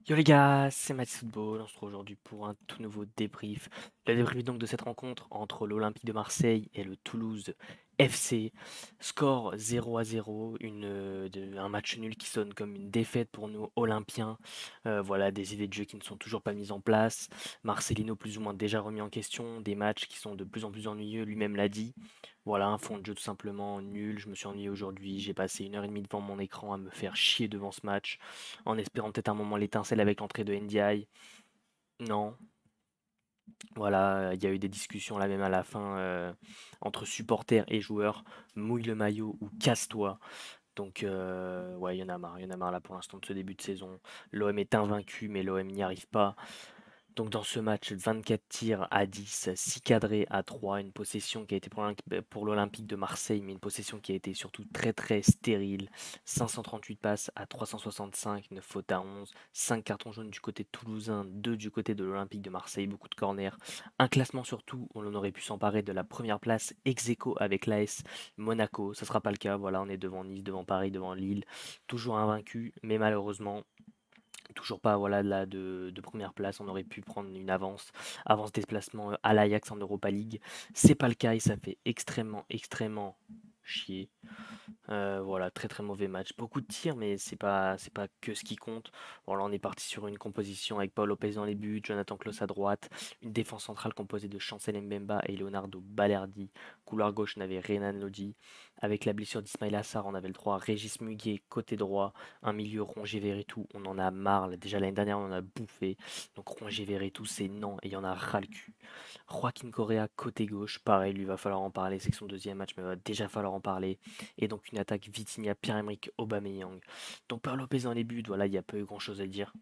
Yo les gars, c'est Match Football, on se retrouve aujourd'hui pour un tout nouveau débrief. Le débrief donc de cette rencontre entre l'Olympique de Marseille et le Toulouse FC. Score 0-0, un match nul qui sonne comme une défaite pour nous Olympiens. Voilà, des idées de jeu qui ne sont toujours pas mises en place. Marcelino plus ou moins déjà remis en question, des matchs qui sont de plus en plus ennuyeux, lui-même l'a dit. Voilà, un fond de jeu tout simplement nul. Je me suis ennuyé aujourd'hui. J'ai passé 1 heure et demie devant mon écran à me faire chier devant ce match, en espérant peut-être un moment l'étincelle avec l'entrée de NDI. Non, voilà, il y a eu des discussions là même à la fin entre supporters et joueurs. Mouille le maillot ou casse-toi. Donc, ouais, il y en a marre là pour l'instant de ce début de saison. L'OM est invaincu, mais l'OM n'y arrive pas. Donc dans ce match, 24 tirs à 10, 6 cadrés à 3, une possession qui a été pour l'Olympique de Marseille, mais une possession qui a été surtout très très stérile. 538 passes à 365, 9 fautes à 11, 5 cartons jaunes du côté toulousain, 2 du côté de l'Olympique de Marseille, beaucoup de corners. Un classement surtout où l'on aurait pu s'emparer de la première place ex aequo avec l'AS Monaco. Ça ne sera pas le cas, voilà, on est devant Nice, devant Paris, devant Lille, toujours invaincu, mais malheureusement toujours pas voilà, là de première place, on aurait pu prendre une avance déplacement à l'Ajax en Europa League. C'est pas le cas et ça fait extrêmement, extrêmement chier. Voilà, très très mauvais match. Beaucoup de tirs, mais c'est pas que ce qui compte. Voilà, on est parti sur une composition avec Paul Lopez dans les buts, Jonathan Klaus à droite, une défense centrale composée de Chancel Mbemba et Leonardo Balerdi. Couloir gauche, on avait Renan Lodi. Avec la blessure d'Ismail Assar, on avait le droit à Régis Muguet, côté droit, un milieu Rongier Verretou. On en a marre. Déjà l'année dernière, on en a bouffé. Donc Rongier Verretou, c'est non, et il y en a ras le cul. Joaquin Correa, côté gauche, pareil, lui va falloir en parler. C'est que son deuxième match, mais il va déjà falloir en parler. Et donc une attaque Vitinha, Pierre-Emerick Aubameyang. Donc par Lopez dans les buts, voilà, il n'y a pas eu grand-chose à dire.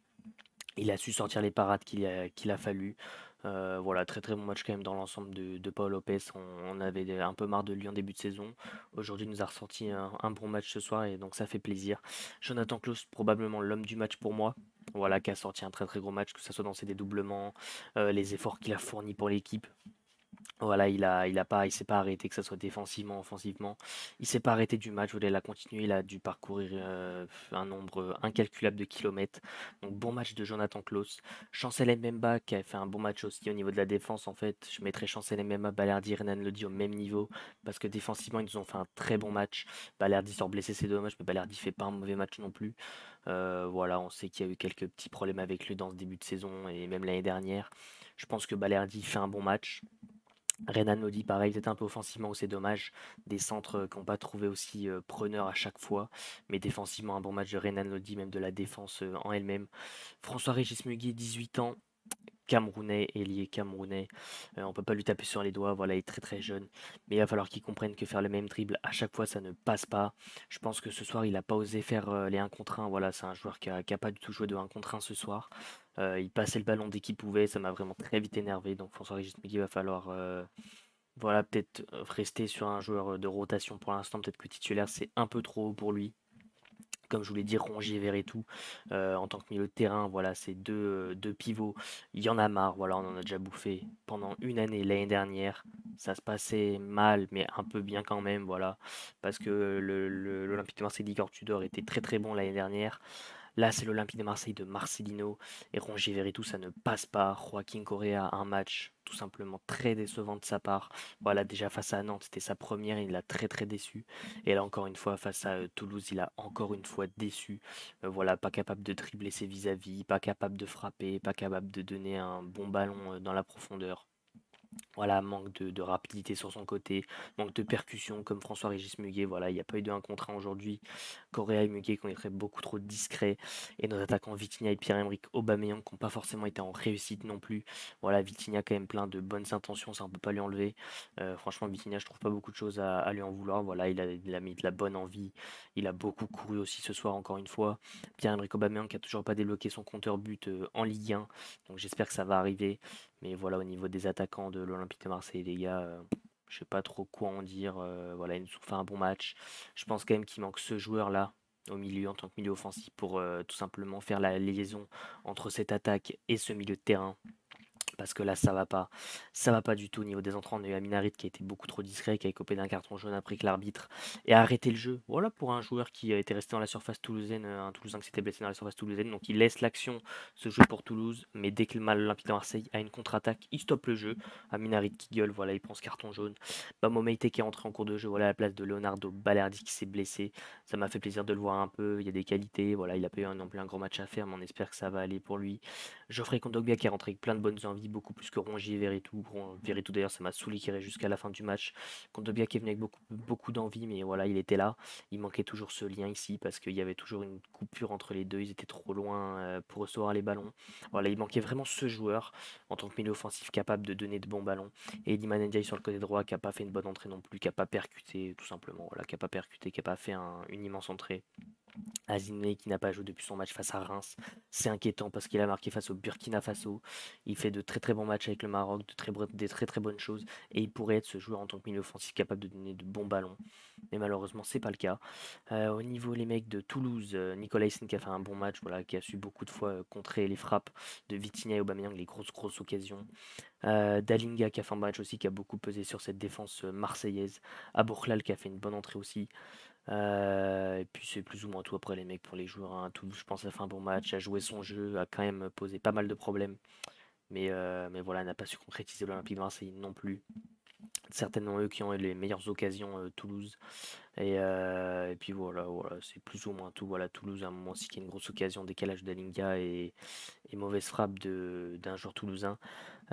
Il a su sortir les parades qu'il a fallu. Voilà, très très bon match quand même dans l'ensemble de Paul Lopez. On avait un peu marre de lui en début de saison. Aujourd'hui, il nous a ressorti un bon match ce soir et donc ça fait plaisir. Jonathan Klaus, probablement l'homme du match pour moi. Voilà, qui a sorti un très très gros match, que ce soit dans ses dédoublements, les efforts qu'il a fournis pour l'équipe. Voilà, il s'est pas arrêté, que ce soit défensivement, offensivement. Il s'est pas arrêté du match, voilà, il a continué, il a dû parcourir un nombre incalculable de kilomètres. Donc bon match de Jonathan Klaus. Chancel Mbemba qui a fait un bon match aussi au niveau de la défense. En fait, je mettrais Chancel Mbemba, Balerdi, Renan Lodi au même niveau parce que défensivement ils nous ont fait un très bon match. Balerdi sort blessé, c'est dommage, mais Balerdi fait pas un mauvais match non plus. Voilà, on sait qu'il y a eu quelques petits problèmes avec lui dans ce début de saison et même l'année dernière. Je pense que Balerdi fait un bon match. Renan Lodi, pareil, peut-être un peu offensivement où c'est dommage. Des centres qui n'ont pas trouvé aussi preneurs à chaque fois. Mais défensivement, un bon match de Renan Lodi, même de la défense en elle-même. François-Régis Muguet, 18 ans, Camerounais, ailier camerounais. On peut pas lui taper sur les doigts, voilà, il est très très jeune. Mais il va falloir qu'il comprenne que faire le même dribble à chaque fois, ça ne passe pas. Je pense que ce soir, il n'a pas osé faire les 1 contre 1. Voilà, c'est un joueur qui a pas du tout joué de 1 contre 1 ce soir. Il passait le ballon dès qu'il pouvait, ça m'a vraiment très vite énervé. Donc François-Régis Muguet va falloir voilà, peut-être rester sur un joueur de rotation pour l'instant. Peut-être que titulaire, c'est un peu trop haut pour lui. Comme je vous l'ai dit, Rongier, Verretou, en tant que milieu de terrain, voilà, c'est deux pivots. Il y en a marre, voilà, on en a déjà bouffé pendant une année l'année dernière. Ça se passait mal, mais un peu bien quand même, voilà. Parce que l'Olympique de Marseille d'Igor Tudor était très très bon l'année dernière. Là, c'est l'Olympique de Marseille de Marcelino et Rongier Verretou, ça ne passe pas. Joaquin Correa, un match tout simplement très décevant de sa part. Voilà, déjà face à Nantes, c'était sa première, il l'a très très déçu. Et là, encore une fois, face à Toulouse, il a encore une fois déçu. Voilà, pas capable de dribbler ses vis-à-vis, pas capable de frapper, pas capable de donner un bon ballon dans la profondeur. Voilà, manque de rapidité sur son côté, manque de percussion comme François-Régis Muguet. Voilà, il n'y a pas eu de 1 contre 1 aujourd'hui. Correa et Muguet qui ont été beaucoup trop discrets. Et nos attaquants Vitinha et Pierre-Emerick Aubameyang qui n'ont pas forcément été en réussite non plus. Voilà, Vitinha quand même plein de bonnes intentions, ça on peut pas lui enlever. Franchement, Vitinha, je trouve pas beaucoup de choses à lui en vouloir. Voilà, il a mis de la bonne envie. Il a beaucoup couru aussi ce soir, encore une fois. Pierre-Emerick Aubameyang qui a toujours pas débloqué son compteur but en Ligue 1. Donc j'espère que ça va arriver. Mais voilà, au niveau des attaquants de l'Olympique de Marseille, les gars, je sais pas trop quoi en dire. Voilà, ils nous ont fait un bon match. Je pense quand même qu'il manque ce joueur-là au milieu en tant que milieu offensif pour tout simplement faire la liaison entre cette attaque et ce milieu de terrain. Parce que là, ça va pas. Ça va pas du tout au niveau des entrants. On a eu Amin Harit qui a été beaucoup trop discret, qui a écopé d'un carton jaune après que l'arbitre ait arrêté le jeu. Voilà pour un joueur qui a été resté dans la surface toulousaine, un Toulousain qui s'était blessé dans la surface toulousaine. Donc il laisse l'action se jouer pour Toulouse, mais dès que le mal Olympique de Marseille a une contre-attaque, il stoppe le jeu. Amin Harit qui gueule, voilà, il prend ce carton jaune. Bamo Meïté qui est entré en cours de jeu, voilà, à la place de Leonardo Balerdi qui s'est blessé. Ça m'a fait plaisir de le voir un peu. Il y a des qualités, voilà, il a pas eu non plus un grand match à faire, mais on espère que ça va aller pour lui. Geoffrey Kondogbia qui est rentré avec plein de bonnes envies, beaucoup plus que Rongier et Veretout. Veretout d'ailleurs, ça m'a saoulé qu'il reste jusqu'à la fin du match. Kondogbia qui est venu avec beaucoup d'envie, mais voilà, il était là. Il manquait toujours ce lien ici parce qu'il y avait toujours une coupure entre les deux. Ils étaient trop loin pour recevoir les ballons. Voilà, il manquait vraiment ce joueur en tant que milieu offensif capable de donner de bons ballons. Et Iliman Ndiaye sur le côté droit qui n'a pas fait une bonne entrée non plus, qui n'a pas percuté tout simplement. Voilà, qui n'a pas percuté, qui n'a pas fait une immense entrée. Azine qui n'a pas joué depuis son match face à Reims, c'est inquiétant parce qu'il a marqué face au Burkina Faso. Il fait de très très bons matchs avec le Maroc, des très très bonnes choses et il pourrait être ce joueur en tant que milieu offensif capable de donner de bons ballons. Mais malheureusement, c'est pas le cas. Au niveau les mecs de Toulouse, Nicolas Hyssen qui a fait un bon match, voilà, qui a su beaucoup de fois contrer les frappes de Vitinha et Aubameyang, les grosses occasions. Dalinga qui a fait un match aussi, qui a beaucoup pesé sur cette défense marseillaise. Aboukhlal qui a fait une bonne entrée aussi. Et puis c'est plus ou moins tout après les mecs pour les joueurs, hein. Toulouse, je pense, a fait un bon match, a joué son jeu, a quand même posé pas mal de problèmes. Mais voilà, n'a pas su concrétiser l'Olympique de Marseille non plus. Certainement eux qui ont eu les meilleures occasions, Toulouse. Et puis voilà, c'est plus ou moins tout. Voilà, Toulouse à un moment aussi qui a une grosse occasion, décalage d'Alinga et mauvaise frappe d'un joueur toulousain.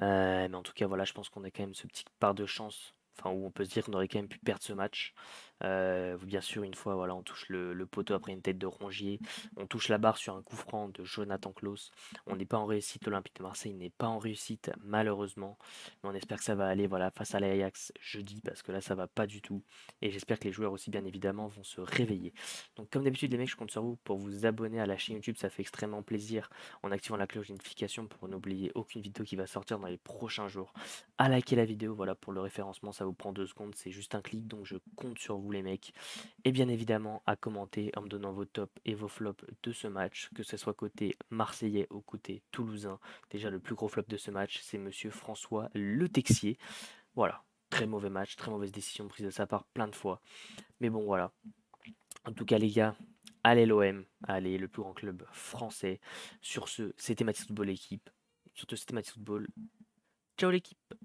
Mais en tout cas, voilà, je pense qu'on a quand même ce petit part de chance, enfin où on peut se dire qu'on aurait quand même pu perdre ce match. Bien sûr, une fois, voilà, on touche le poteau après une tête de Rongier, on touche la barre sur un coup franc de Jonathan Klaus. On n'est pas en réussite, l'Olympique de Marseille n'est pas en réussite, malheureusement. Mais on espère que ça va aller, voilà, face à l'Ajax jeudi, parce que là, ça va pas du tout. Et j'espère que les joueurs aussi, bien évidemment, vont se réveiller. Donc, comme d'habitude, les mecs, je compte sur vous pour vous abonner à la chaîne YouTube, ça fait extrêmement plaisir en activant la cloche de notification pour n'oublier aucune vidéo qui va sortir dans les prochains jours. À liker la vidéo, voilà pour le référencement, ça vous prend 2 secondes, c'est juste un clic, donc je compte sur vous les mecs. Et bien évidemment à commenter en me donnant vos tops et vos flops de ce match, que ce soit côté marseillais ou côté toulousain. Déjà le plus gros flop de ce match, c'est monsieur François Le Texier. Voilà, très mauvais match, très mauvaise décision prise de sa part plein de fois. Mais bon voilà. En tout cas les gars, allez l'OM, allez le plus grand club français. Sur ce, c'était Mathis Football équipe. Sur ce, c'était Mathis Football. Ciao l'équipe.